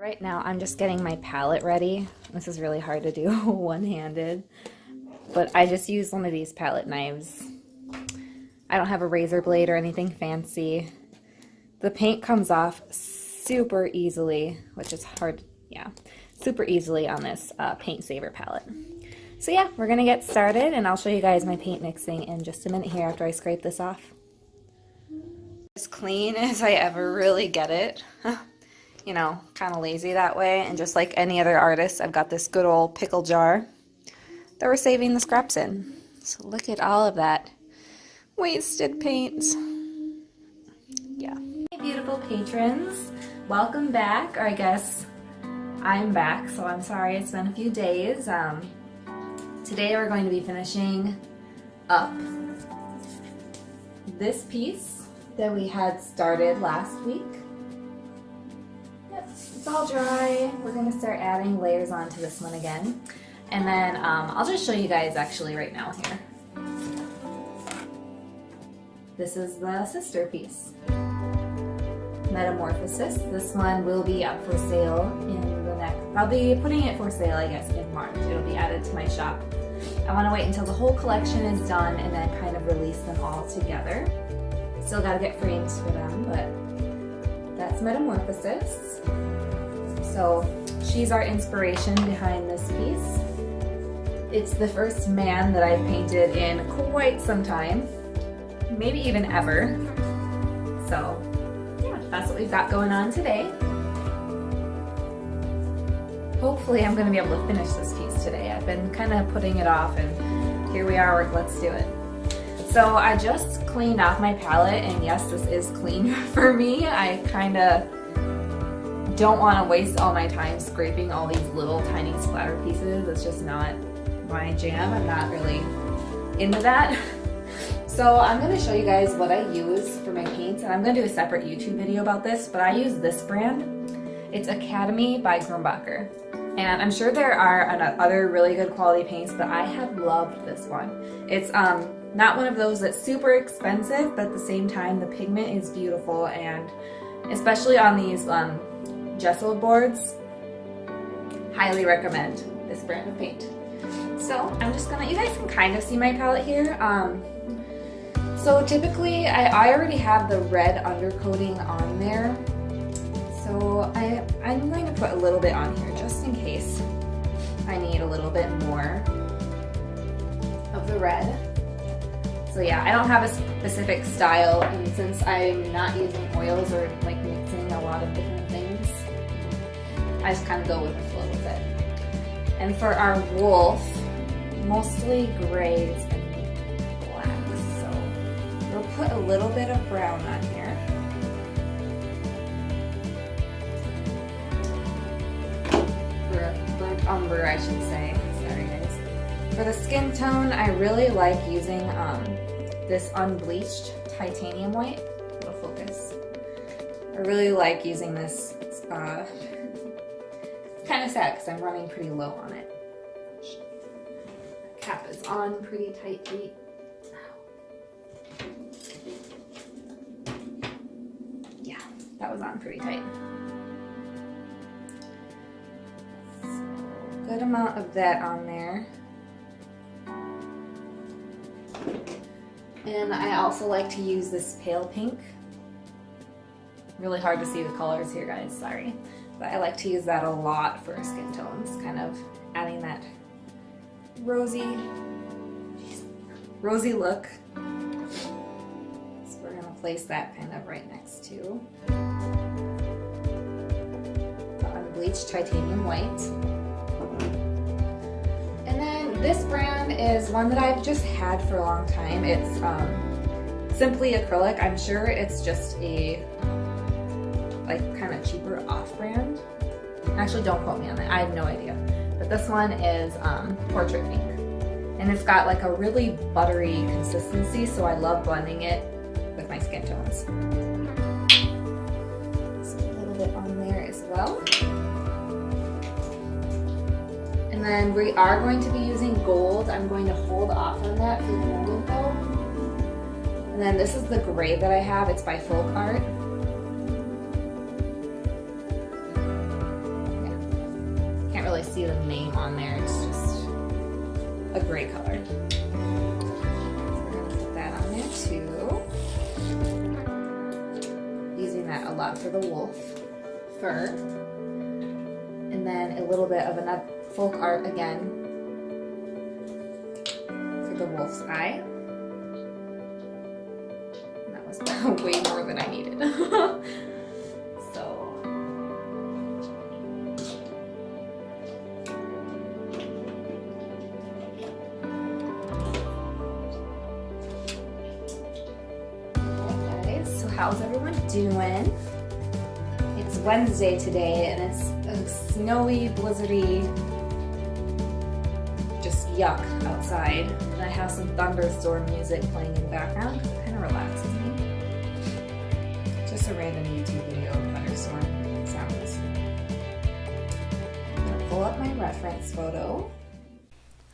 Right now I'm just getting my palette ready. This is really hard to do one-handed, but I just use one of these palette knives. I don't have a razor blade or anything fancy. The paint comes off super easily, which is hard, yeah, super easily on this Paint Saver palette. So yeah, we're gonna get started and I'll show you guys my paint mixing in just a minute here after I scrape this off. As clean as I ever really get it. You know, kind of lazy that way, and just like any other artist, I've got this good old pickle jar that we're saving the scraps in. So look at all of that wasted paint. Yeah. Hey beautiful patrons, welcome back, or I guess I'm back, so I'm sorry it's been a few days. Today we're going to be finishing up this piece that we had started last week. It's all dry. We're going to start adding layers onto this one again. And then I'll just show you guys actually right now here. This is the sister piece. Metamorphosis. This one will be up for sale in the next, I'll be putting it for sale I guess in March. It'll be added to my shop. I want to wait until the whole collection is done and then kind of release them all together. Still got to get frames for them, but that's Metamorphosis. So she's our inspiration behind this piece. It's the first man that I've painted in quite some time, maybe even ever. So yeah, that's what we've got going on today. Hopefully I'm going to be able to finish this piece today. I've been kind of putting it off and here we are, let's do it. So I just cleaned off my palette, and yes, this is clean for me. I kind of don't want to waste all my time scraping all these little tiny splatter pieces. It's just not my jam. I'm not really into that. So I'm going to show you guys what I use for my paints, and I'm going to do a separate YouTube video about this, but I use this brand. It's Academy by Grumbacher. And I'm sure there are other really good quality paints, but I have loved this one. It's not one of those that's super expensive, but at the same time the pigment is beautiful, and especially on these gesso boards, highly recommend this brand of paint. So I'm just gonna, you guys can kind of see my palette here. So typically I already have the red undercoating on there. So I'm going to put a little bit on here just in case I need a little bit more of the red. So yeah, I don't have a specific style, and since I'm not using oils or like mixing a lot of different things, I just kind of go with the flow with it. And for our wolf, mostly grays and blacks. So we'll put a little bit of brown on here. Burnt umber, I should say. Sorry guys. For the skin tone, I really like using this unbleached titanium white. It'll focus. I really like using this. It's kind of sad because I'm running pretty low on it. Cap is on pretty tightly. Yeah, that was on pretty tight. Good amount of that on there. And I also like to use this pale pink. Really hard to see the colors here guys, sorry. But I like to use that a lot for skin tones, kind of adding that rosy look. So we're gonna place that kind of right next to the unbleached titanium white. This brand is one that I've just had for a long time. It's simply Acrylic. I'm sure it's just a like kind of cheaper off-brand. Actually, don't quote me on that. I have no idea. But this one is Portrait Pink. And it's got like a really buttery consistency, so I love blending it with my skin tones. So a little bit on there as well. And then we are going to be using gold. I'm going to hold off on that for the moment though. And then this is the gray that I have. It's by Folk Art. really see the name on there. It's just a gray color. So we're gonna put that on there too. Using that a lot for the wolf fur. And then a little bit of another folk art again for the wolf's eye. And that was way more than I needed. So okay, guys, so how's everyone doing? It's Wednesday today and it's a snowy, blizzardy, just yuck outside. And I have some thunderstorm music playing in the background. It kind of relaxes me. Just a random YouTube video of thunderstorm sounds. I'm gonna pull up my reference photo.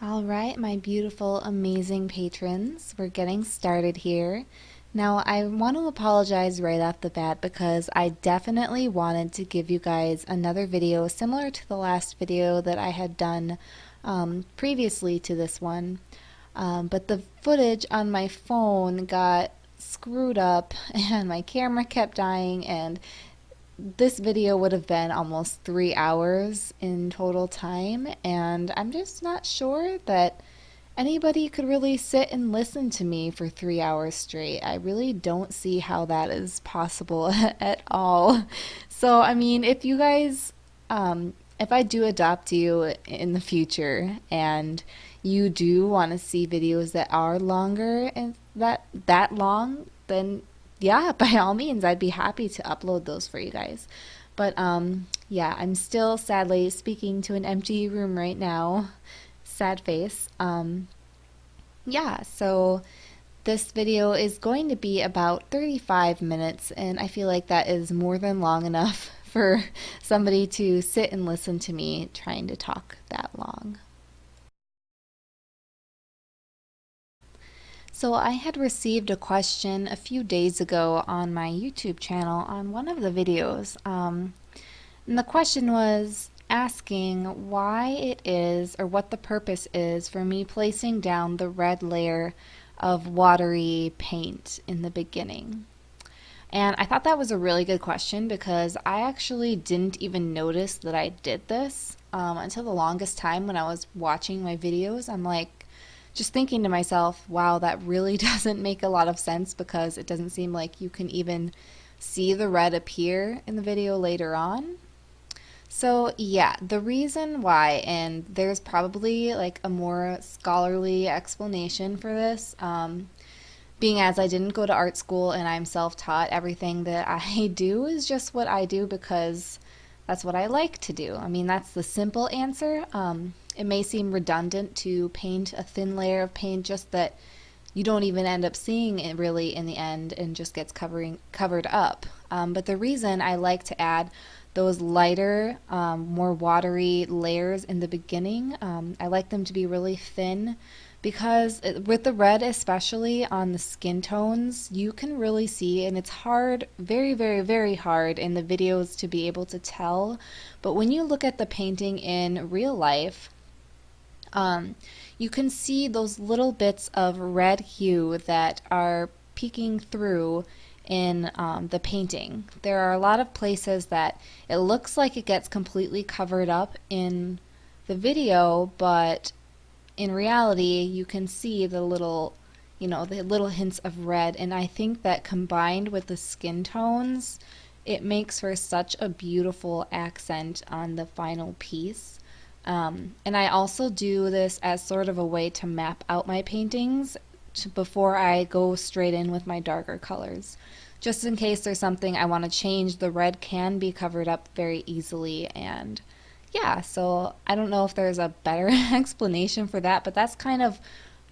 All right, my beautiful, amazing patrons, we're getting started here. Now, I want to apologize right off the bat because I definitely wanted to give you guys another video similar to the last video that I had done previously to this one. But the footage on my phone got screwed up and my camera kept dying, and this video would have been almost 3 hours in total time, and I'm just not sure that anybody could really sit and listen to me for 3 hours straight. I really don't see how that is possible at all. So, I mean, if you guys, if I do adopt you in the future and you do want to see videos that are longer and that long, then yeah, by all means, I'd be happy to upload those for you guys. But yeah, I'm still sadly speaking to an empty room right now. Sad face. Yeah, so this video is going to be about 35 minutes, and I feel like that is more than long enough for somebody to sit and listen to me trying to talk that long. So I had received a question a few days ago on my YouTube channel on one of the videos, and the question was asking why it is, or what the purpose is, for me placing down the red layer of watery paint in the beginning. And I thought that was a really good question because I actually didn't even notice that I did this until the longest time when I was watching my videos. I'm like just thinking to myself, wow, that really doesn't make a lot of sense because it doesn't seem like you can even see the red appear in the video later on. So yeah, the reason why, and there's probably like a more scholarly explanation for this, being as I didn't go to art school and I'm self-taught, everything that I do is just what I do because that's what I like to do. I mean, that's the simple answer. It may seem redundant to paint a thin layer of paint, just that you don't even end up seeing it really in the end and just gets covered up. But the reason I like to add those lighter, more watery layers in the beginning, I like them to be really thin because with the red, especially on the skin tones, you can really see, and it's hard, very, very, very hard in the videos to be able to tell. But when you look at the painting in real life, you can see those little bits of red hue that are peeking through in the painting. There are a lot of places that it looks like it gets completely covered up in the video, but in reality you can see the little, the little hints of red, and I think that combined with the skin tones, it makes for such a beautiful accent on the final piece. And I also do this as sort of a way to map out my paintings before I go straight in with my darker colors. Just in case there's something I want to change, the red can be covered up very easily. And yeah, so I don't know if there's a better explanation for that, but that's kind of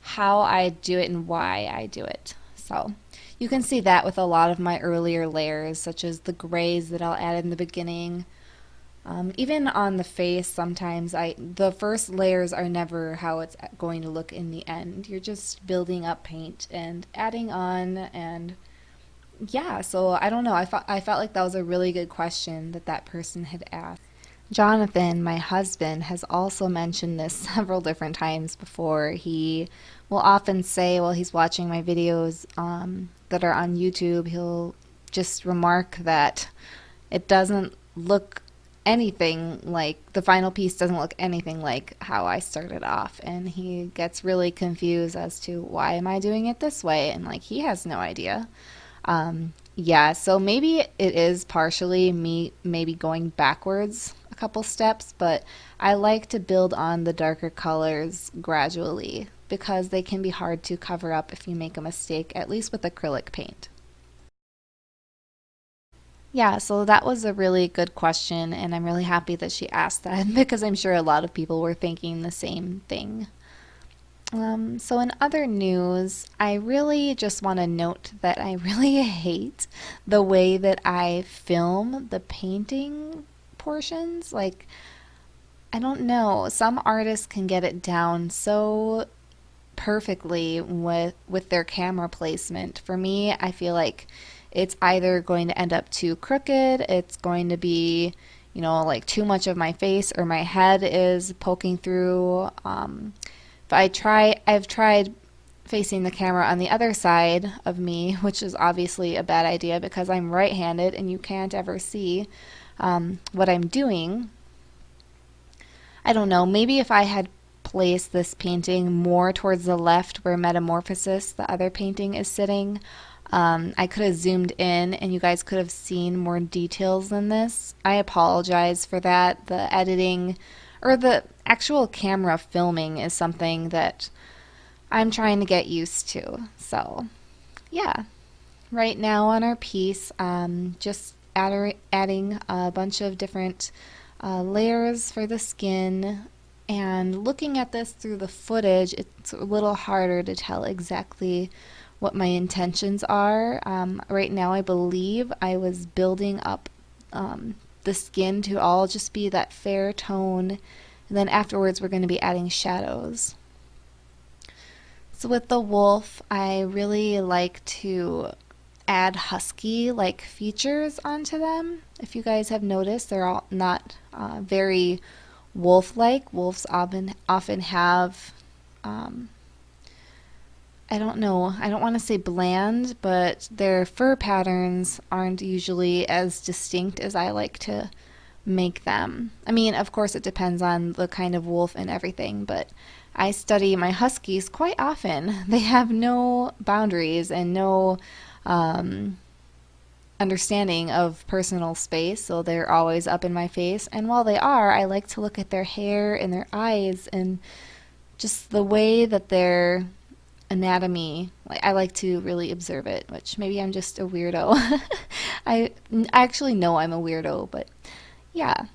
how I do it and why I do it. So you can see that with a lot of my earlier layers, such as the grays that I'll add in the beginning. Even on the face, sometimes the first layers are never how it's going to look in the end. You're just building up paint and adding on, and yeah, so I don't know. I felt like that was a really good question that person had asked. Jonathan, my husband, has also mentioned this several different times before. He will often say while he's watching my videos that are on YouTube, he'll just remark that it doesn't look anything like the final piece doesn't look anything like how I started off, and he gets really confused as to why am I doing it this way, and like he has no idea. Yeah, so maybe it is partially me maybe going backwards a couple steps, but I like to build on the darker colors gradually because they can be hard to cover up if you make a mistake, at least with acrylic paint. Yeah, so that was a really good question, and I'm really happy that she asked that because I'm sure a lot of people were thinking the same thing. So in other news, I really just want to note that I really hate the way that I film the painting portions. Like, I don't know, some artists can get it down so perfectly with their camera placement. For me, I feel like it's either going to end up too crooked, it's going to be, like too much of my face or my head is poking through. But I've tried facing the camera on the other side of me, which is obviously a bad idea because I'm right-handed and you can't ever see what I'm doing. I don't know, maybe if I had placed this painting more towards the left where Metamorphosis, the other painting, is sitting, I could have zoomed in and you guys could have seen more details than this. I apologize for that. The editing or the actual camera filming is something that I'm trying to get used to. So, yeah. Right now on our piece, just adding a bunch of different layers for the skin. And looking at this through the footage, it's a little harder to tell exactly what my intentions are. Right now, I believe I was building up the skin to all just be that fair tone, and then afterwards we're going to be adding shadows. So with the wolf, I really like to add husky like features onto them. If you guys have noticed, they're all not very wolf-like. Wolves often have I don't know, I don't want to say bland, but their fur patterns aren't usually as distinct as I like to make them. I mean, of course, it depends on the kind of wolf and everything, but I study my huskies quite often. They have no boundaries and no understanding of personal space, so they're always up in my face. And while they are, I like to look at their hair and their eyes and just the way that their anatomy, like I like to really observe it, which maybe I'm just a weirdo. I actually know I'm a weirdo, but yeah.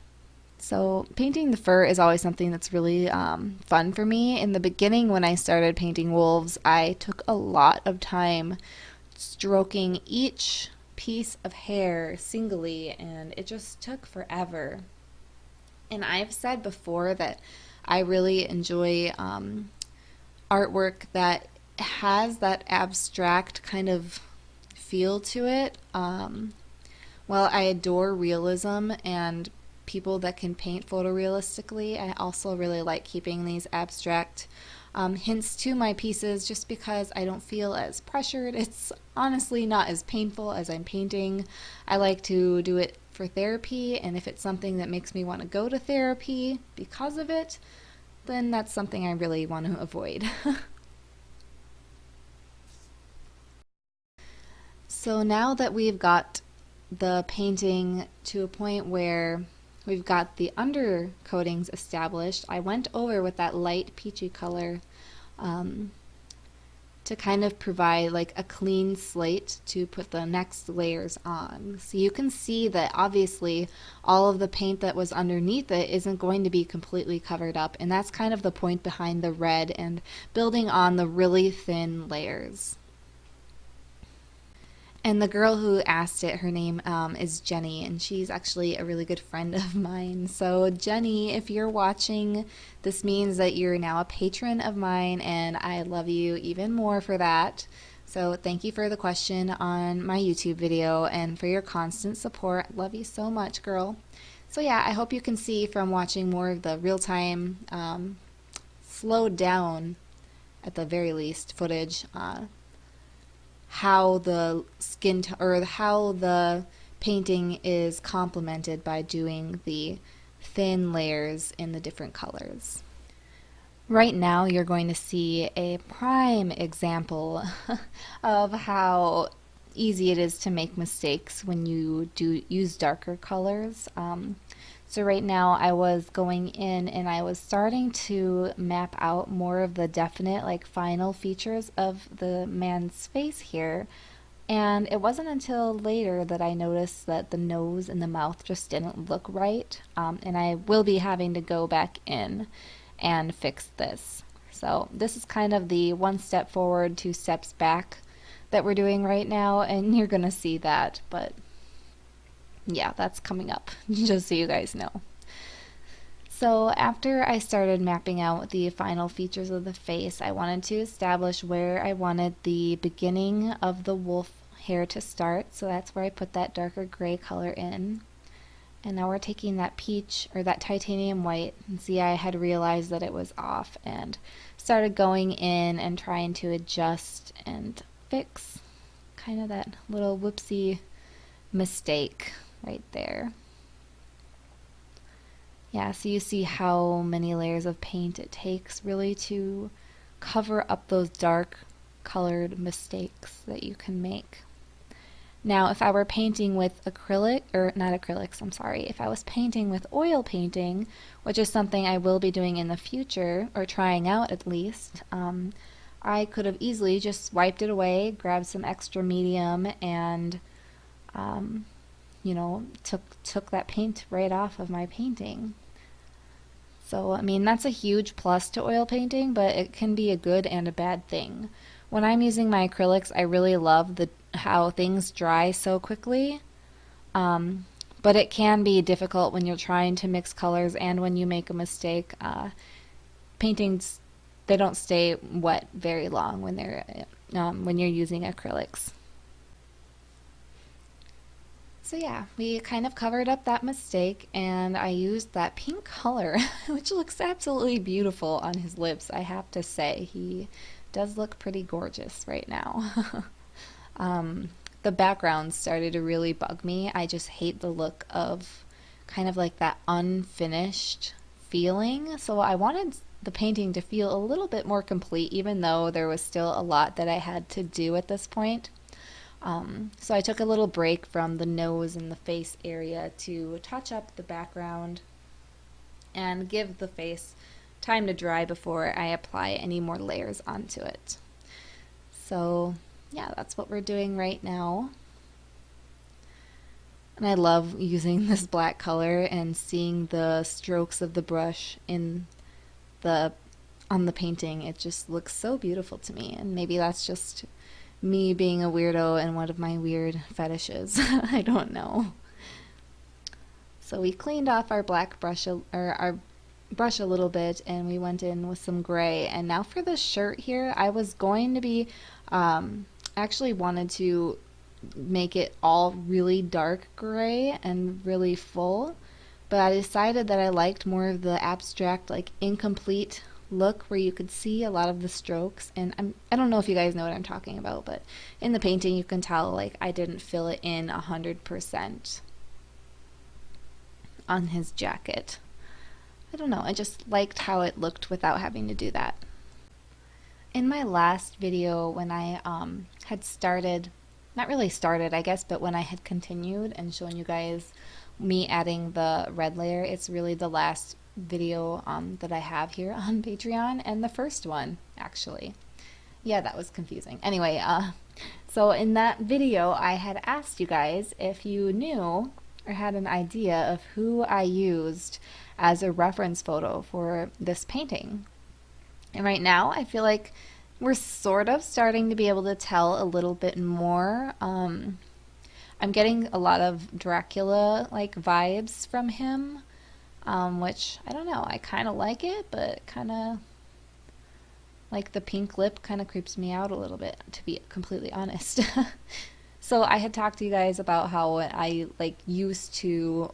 So painting the fur is always something that's really fun for me. In the beginning, when I started painting wolves, I took a lot of time stroking each piece of hair singly, and it just took forever. And I've said before that I really enjoy artwork that has that abstract kind of feel to it. While I adore realism and people that can paint photorealistically, I also really like keeping these abstract hints to my pieces just because I don't feel as pressured. It's honestly not as painful as I'm painting. I like to do it for therapy, and if it's something that makes me want to go to therapy because of it, then that's something I really want to avoid. So now that we've got the painting to a point where we've got the undercoatings established, I went over with that light peachy color to kind of provide like a clean slate to put the next layers on. So you can see that obviously all of the paint that was underneath it isn't going to be completely covered up, and that's kind of the point behind the red and building on the really thin layers. And the girl who asked it, her name is Jenny, and she's actually a really good friend of mine. So Jenny, if you're watching, this means that you're now a patron of mine, and I love you even more for that. So thank you for the question on my YouTube video and for your constant support. Love you so much, girl. So yeah, I hope you can see from watching more of the real-time, slowed down, at the very least, footage, how the or how the painting is complemented by doing the thin layers in the different colors. Right now you're going to see a prime example of how easy it is to make mistakes when you do use darker colors. So right now I was going in and I was starting to map out more of the definite, like, final features of the man's face here. And it wasn't until later that I noticed that the nose and the mouth just didn't look right. And I will be having to go back in and fix this. So this is kind of the one step forward, two steps back that we're doing right now, and you're gonna see that, but yeah, that's coming up, just so you guys know. So after I started mapping out the final features of the face, I wanted to establish where I wanted the beginning of the wolf hair to start, so that's where I put that darker gray color in. And now we're taking that peach, or that titanium white, and see, I had realized that it was off and started going in and trying to adjust and fix kind of that little whoopsie mistake right there. Yeah, so you see how many layers of paint it takes really to cover up those dark colored mistakes that you can make. Now, if I were painting with acrylic, or not acrylics, I'm sorry, if I was painting with oil painting, which is something I will be doing in the future, or trying out at least, I could have easily just wiped it away, grabbed some extra medium, and, you know, took that paint right off of my painting. So, I mean, that's a huge plus to oil painting, but it can be a good and a bad thing. When I'm using my acrylics, I really love how things dry so quickly, but it can be difficult when you're trying to mix colors and when you make a mistake. Paintings, they don't stay wet very long when you're using acrylics. So yeah, we kind of covered up that mistake, and I used that pink color, which looks absolutely beautiful on his lips, I have to say. He does look pretty gorgeous right now. The background started to really bug me. I just hate the look of kind of like that unfinished feeling. So I wanted the painting to feel a little bit more complete, even though there was still a lot that I had to do at this point. So I took a little break from the nose and the face area to touch up the background and give the face time to dry before I apply any more layers onto it. So yeah, that's what we're doing right now. And I love using this black color and seeing the strokes of the brush on the painting. It just looks so beautiful to me, and maybe that's just me being a weirdo and one of my weird fetishes. I don't know. So we cleaned off our black brush, or our brush a little bit, and we went in with some gray. And now for the shirt here, I was going to be actually wanted to make it all really dark gray and really full, but I decided that I liked more of the abstract, like, incomplete look where you could see a lot of the strokes. And I don't know if you guys know what I'm talking about, but in the painting you can tell, like, I didn't fill it in 100% on his jacket. I don't know, I just liked how it looked without having to do that. In my last video, when I had started, not really started, I guess, but when I had continued and shown you guys me adding the red layer, it's really the last video that I have here on Patreon, and the first one, actually. Yeah, that was confusing. Anyway, so in that video, I had asked you guys if you knew or had an idea of who I used as a reference photo for this painting. And right now, I feel like we're sort of starting to be able to tell a little bit more. I'm getting a lot of Dracula-like vibes from him, which, I don't know, I kind of like it, but kind of, like, the pink lip kind of creeps me out a little bit, to be completely honest. So I had talked to you guys about how I, like, used to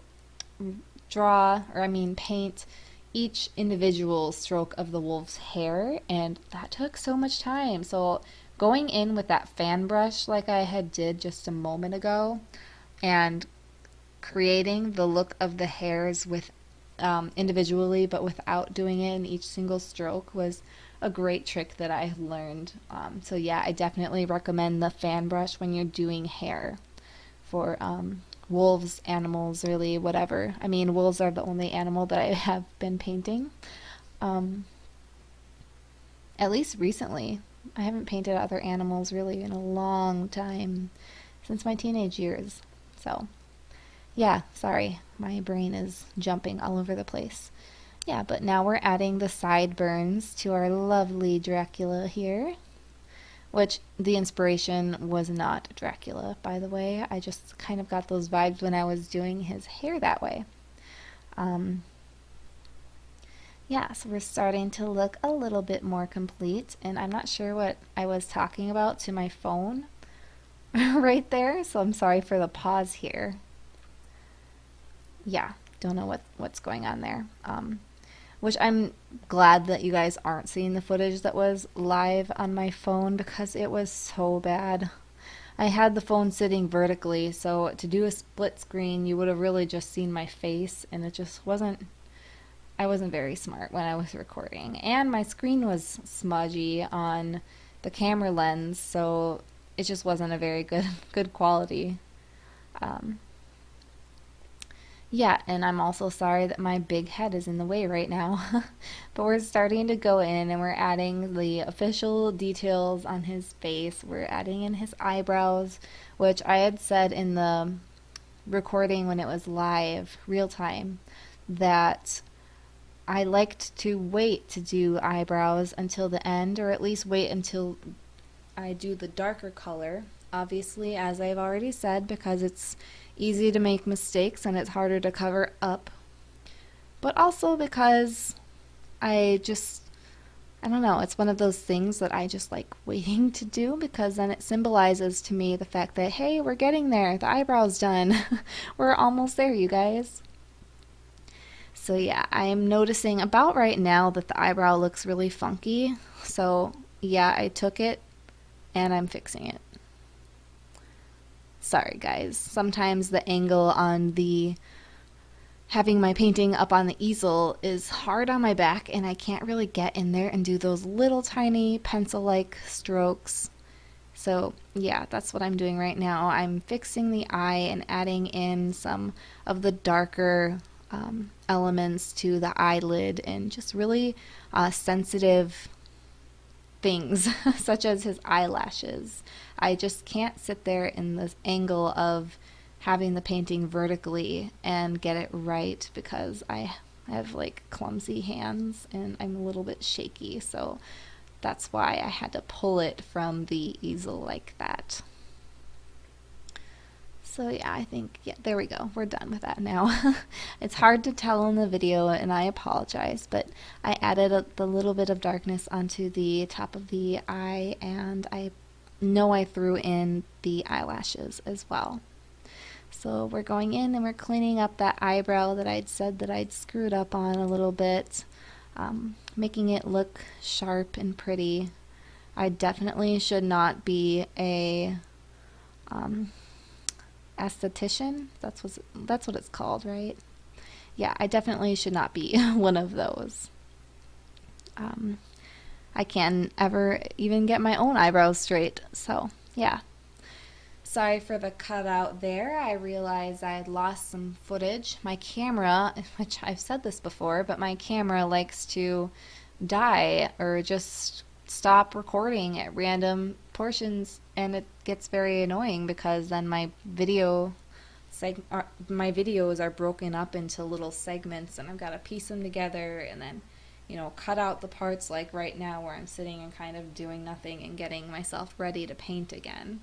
paint each individual stroke of the wolf's hair, and that took so much time. So going in with that fan brush like I had did just a moment ago and creating the look of the hairs with individually but without doing it in each single stroke was a great trick that I learned. So yeah, I definitely recommend the fan brush when you're doing hair for wolves, animals, really whatever. I mean, wolves are the only animal that I have been painting. At least recently. I haven't painted other animals really in a long time, since my teenage years. So yeah, sorry, my brain is jumping all over the place. Yeah, but now we're adding the sideburns to our lovely Dracula here, which the inspiration was not Dracula, by the way. I just kind of got those vibes when I was doing his hair that way. Yeah, so we're starting to look a little bit more complete, and I'm not sure what I was talking about to my phone right there, so I'm sorry for the pause here. Yeah, don't know what's going on there. Which I'm glad that you guys aren't seeing the footage that was live on my phone because it was so bad. I had the phone sitting vertically, so to do a split screen you would have really just seen my face, and it just wasn't, I wasn't very smart when I was recording. And my screen was smudgy on the camera lens, so it just wasn't a very good quality. Yeah, and I'm also sorry that my big head is in the way right now. But we're starting to go in and we're adding the official details on his face. We're adding in his eyebrows, which I had said in the recording when it was live, real time, that I liked to wait to do eyebrows until the end, or at least wait until I do the darker color. Obviously, as I've already said, because it's easy to make mistakes and it's harder to cover up, but also because I don't know, it's one of those things that I just like waiting to do, because then it symbolizes to me the fact that, hey, we're getting there, the eyebrow's done. We're almost there, you guys. So yeah, I'm noticing about right now that the eyebrow looks really funky, so yeah, I took it and I'm fixing it. Sorry guys, sometimes the angle on the having my painting up on the easel is hard on my back and I can't really get in there and do those little tiny pencil-like strokes. So yeah, that's what I'm doing right now. I'm fixing the eye and adding in some of the darker elements to the eyelid and just really sensitive things such as his eyelashes. I just can't sit there in this angle of having the painting vertically and get it right because I have like clumsy hands and I'm a little bit shaky, so that's why I had to pull it from the easel like that. So yeah, I think, yeah, there we go. We're done with that now. It's hard to tell in the video and I apologize, but I added the little bit of darkness onto the top of the eye, and I know I threw in the eyelashes as well. So we're going in and we're cleaning up that eyebrow that I'd said that I'd screwed up on a little bit, making it look sharp and pretty. I definitely should not be a esthetician. That's what it's called, right? Yeah, I definitely should not be one of those. I can't ever even get my own eyebrows straight, so yeah. Sorry for the cutout there. I realized I had lost some footage. My camera, which I've said this before, but my camera likes to die or just stop recording at random portions, and it gets very annoying because then my videos are broken up into little segments and I've got to piece them together and then, you know, cut out the parts like right now where I'm sitting and kind of doing nothing and getting myself ready to paint again.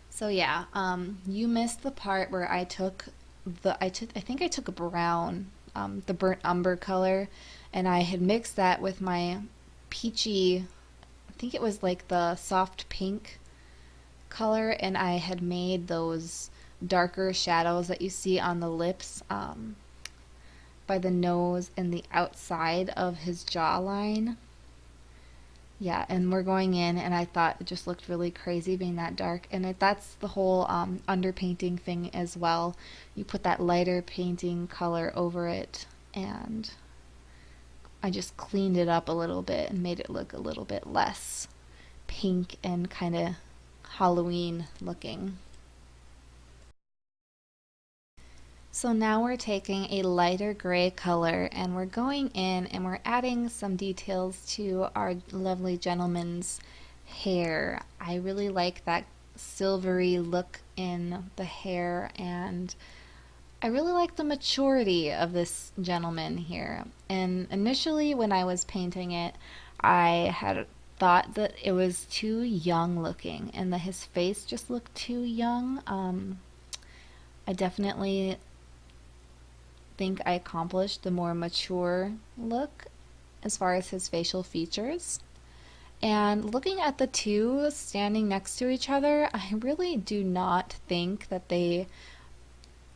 So yeah, you missed the part where I think I took a brown, the burnt umber color, and I had mixed that with my peachy, I think it was like the soft pink color, and I had made those darker shadows that you see on the lips, by the nose and the outside of his jawline. Yeah, and we're going in, and I thought it just looked really crazy being that dark. And that's the whole underpainting thing as well. You put that lighter painting color over it, and I just cleaned it up a little bit and made it look a little bit less pink and kind of Halloween looking. So now we're taking a lighter gray color and we're going in and we're adding some details to our lovely gentleman's hair. I really like that silvery look in the hair, and I really like the maturity of this gentleman here. And initially when I was painting it, I had thought that it was too young looking and that his face just looked too young. I definitely think I accomplished the more mature look as far as his facial features. And looking at the two standing next to each other, I really do not think that they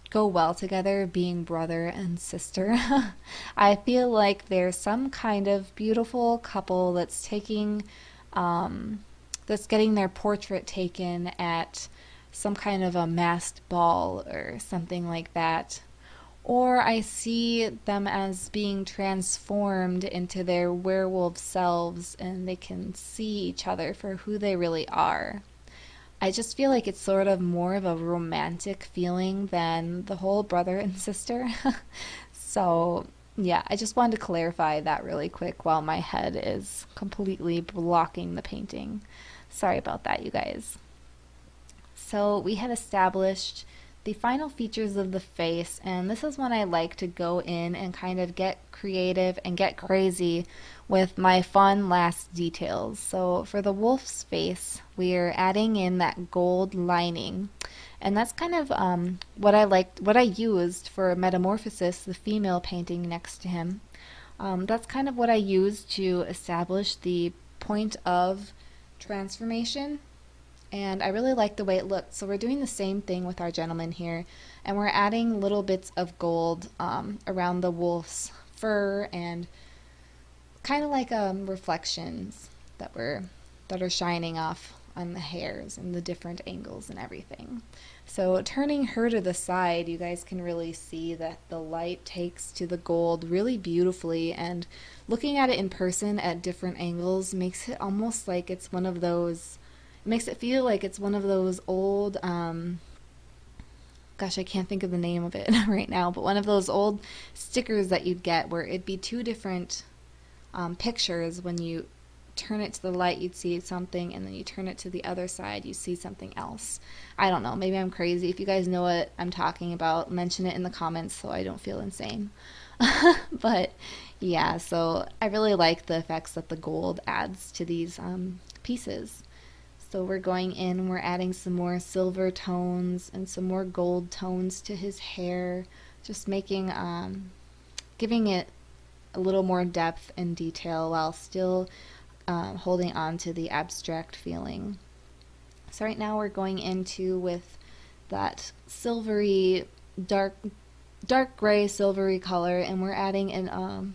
go well together, being brother and sister. I feel like they're some kind of beautiful couple that's that's getting their portrait taken at some kind of a masked ball or something like that. Or I see them as being transformed into their werewolf selves and they can see each other for who they really are. I just feel like it's sort of more of a romantic feeling than the whole brother and sister. So, yeah, I just wanted to clarify that really quick while my head is completely blocking the painting. Sorry about that, you guys. So we had established the final features of the face, and this is when I like to go in and kind of get creative and get crazy with my fun last details. So for the wolf's face, we're adding in that gold lining, and that's kind of what I used for Metamorphosis, the female painting next to him. That's kind of what I used to establish the point of transformation, and I really like the way it looked. So we're doing the same thing with our gentleman here, and we're adding little bits of gold around the wolf's fur, and kind of like reflections that are shining off on the hairs and the different angles and everything. So turning her to the side, you guys can really see that the light takes to the gold really beautifully, and looking at it in person at different angles makes it almost like it's one of those, it makes it feel like it's one of those old, gosh, I can't think of the name of it right now, but one of those old stickers that you'd get where it'd be two different pictures. When you turn it to the light, you'd see something, and then you turn it to the other side, you see something else. I don't know, maybe I'm crazy. If you guys know what I'm talking about, mention it in the comments so I don't feel insane. But yeah, so I really like the effects that the gold adds to these pieces. So we're going in, we're adding some more silver tones and some more gold tones to his hair, just making, giving it a little more depth and detail while still holding on to the abstract feeling. So right now we're going into with that silvery, dark gray silvery color, and we're adding in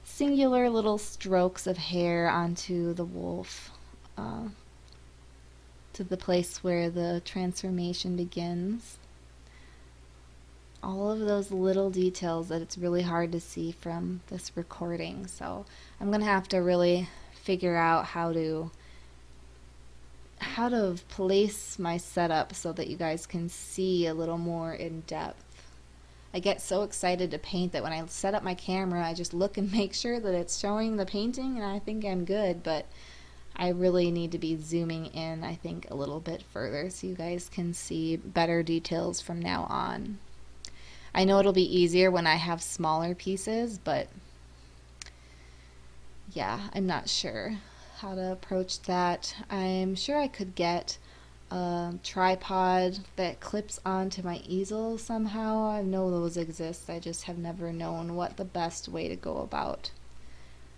singular little strokes of hair onto the wolf, to the place where the transformation begins. All of those little details that it's really hard to see from this recording, so I'm gonna have to really figure out how to place my setup so that you guys can see a little more in depth. I get so excited to paint that when I set up my camera, I just look and make sure that it's showing the painting, and I think I'm good, but I really need to be zooming in, I think, a little bit further so you guys can see better details from now on. I know it'll be easier when I have smaller pieces, but yeah, I'm not sure how to approach that. I'm sure I could get a tripod that clips onto my easel somehow. I know those exist, I just have never known what the best way to go about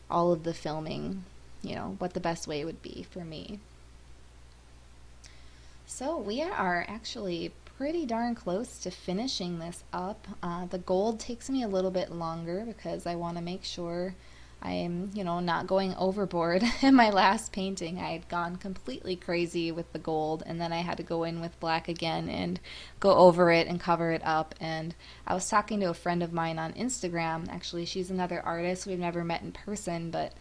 all of the filming, you know, what the best way would be for me. So we are actually pretty darn close to finishing this up. The gold takes me a little bit longer because I want to make sure I'm, not going overboard. In my last painting, I had gone completely crazy with the gold, and then I had to go in with black again and go over it and cover it up. And I was talking to a friend of mine on Instagram. Actually, she's another artist. We've never met in person, but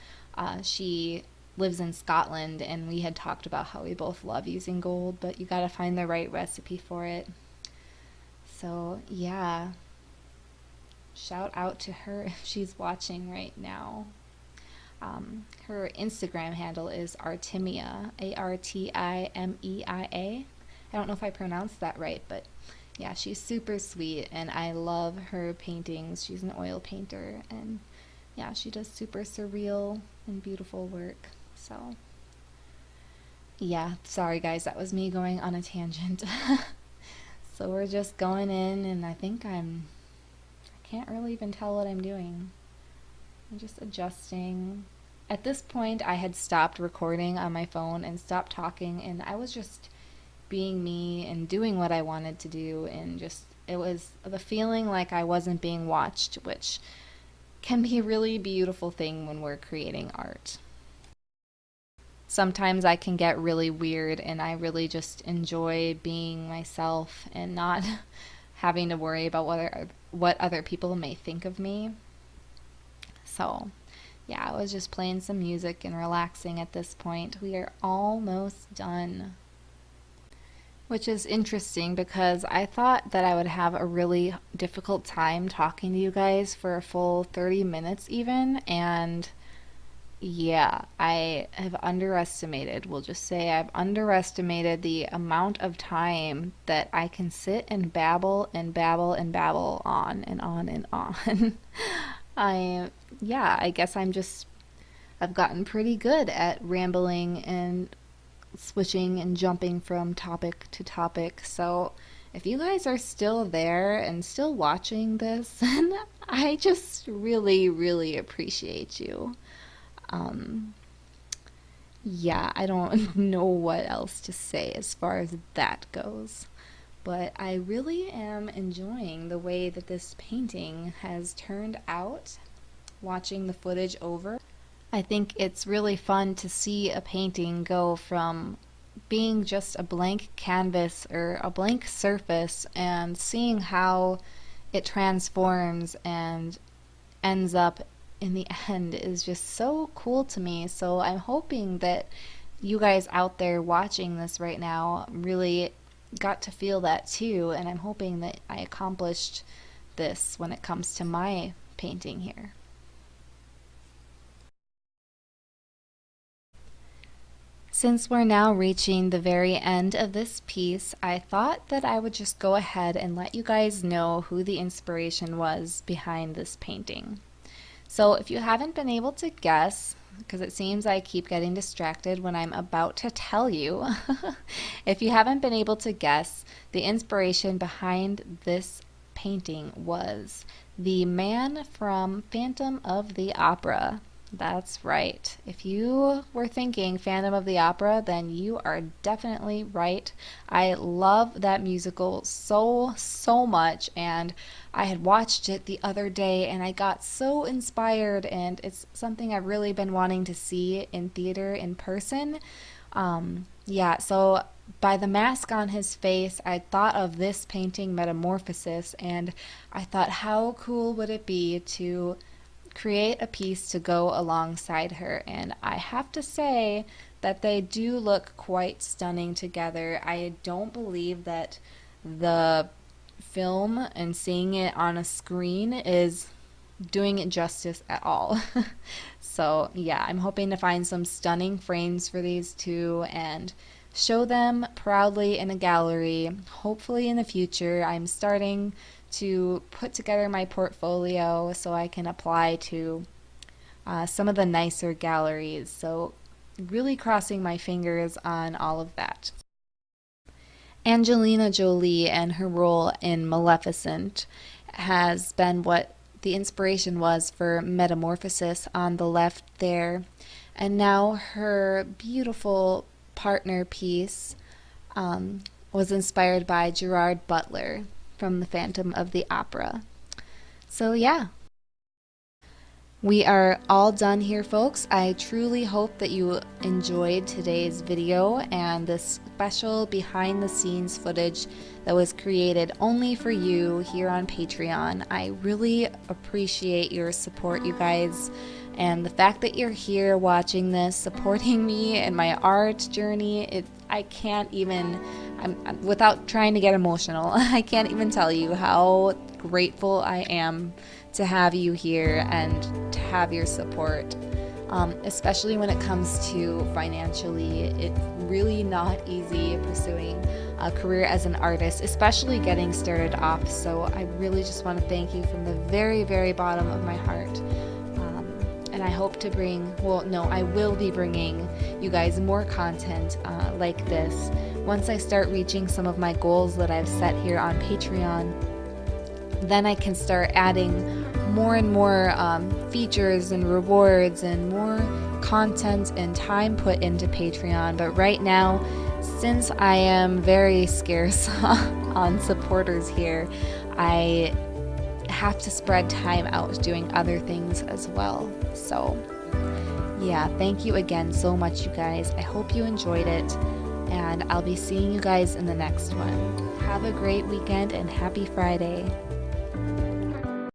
she lives in Scotland, and we had talked about how we both love using gold, but you gotta find the right recipe for it. So, yeah. Shout out to her if she's watching right now. Her Instagram handle is Artimia, Artimea. I don't know if I pronounced that right, but yeah, she's super sweet, and I love her paintings. She's an oil painter, and yeah, she does super surreal and beautiful work. So, yeah, sorry guys, that was me going on a tangent. So we're just going in, and I think I can't really even tell what I'm doing. I'm just adjusting. At this point, I had stopped recording on my phone and stopped talking, and I was just being me and doing what I wanted to do, and it was the feeling like I wasn't being watched, which can be a really beautiful thing when we're creating art. Sometimes I can get really weird, and I really just enjoy being myself and not having to worry about what other people may think of me. So, yeah, I was just playing some music and relaxing at this point. We are almost done. Which is interesting because I thought that I would have a really difficult time talking to you guys for a full 30 minutes even, and yeah, I have underestimated, we'll just say I've underestimated the amount of time that I can sit and babble and babble and babble on and on and on. I guess I've gotten pretty good at rambling and switching and jumping from topic to topic. So if you guys are still there and still watching this, I just really, really appreciate you. Yeah, I don't know what else to say as far as that goes, but I really am enjoying the way that this painting has turned out, watching the footage over. I think it's really fun to see a painting go from being just a blank canvas or a blank surface and seeing how it transforms and ends up in the end is just so cool to me. So I'm hoping that you guys out there watching this right now really got to feel that too, and I'm hoping that I accomplished this when it comes to my painting here. Since we're now reaching the very end of this piece, I thought that I would just go ahead and let you guys know who the inspiration was behind this painting. So if you haven't been able to guess, because it seems I keep getting distracted when I'm about to tell you, if you haven't been able to guess, the inspiration behind this painting was the man from Phantom of the Opera. That's right. If you were thinking Phantom of the Opera, then you are definitely right. I love that musical so, so much, and I had watched it the other day and I got so inspired, and it's something I've really been wanting to see in theater in person. Yeah, so by the mask on his face, I thought of this painting Metamorphosis, and I thought how cool would it be to create a piece to go alongside her, and I have to say that they do look quite stunning together. I don't believe that the film and seeing it on a screen is doing it justice at all. So yeah, I'm hoping to find some stunning frames for these two and show them proudly in a gallery, hopefully in the future. I'm starting to put together my portfolio so I can apply to some of the nicer galleries. So really crossing my fingers on all of that. Angelina Jolie and her role in Maleficent has been what the inspiration was for Metamorphosis on the left there. And now her beautiful partner piece was inspired by Gerard Butler from The Phantom of the Opera. So yeah, we are all done here, folks. I truly hope that you enjoyed today's video and this special behind the scenes footage that was created only for you here on Patreon. I really appreciate your support, you guys, and the fact that you're here watching this, supporting me and my art journey. I can't even, without trying to get emotional, I can't even tell you how grateful I am to have you here and to have your support, especially when it comes to financially. It's really not easy pursuing a career as an artist, especially getting started off. So I really just want to thank you from the very, very bottom of my heart. And I hope to I will be bringing you guys more content like this once I start reaching some of my goals that I've set here on Patreon. Then I can start adding more and more features and rewards and more content and time put into Patreon. But right now, since I am very scarce on supporters here, I have to spread time out doing other things as well. So yeah, thank you again so much, you guys. I hope you enjoyed it, and I'll be seeing you guys in the next one. Have a great weekend and happy Friday.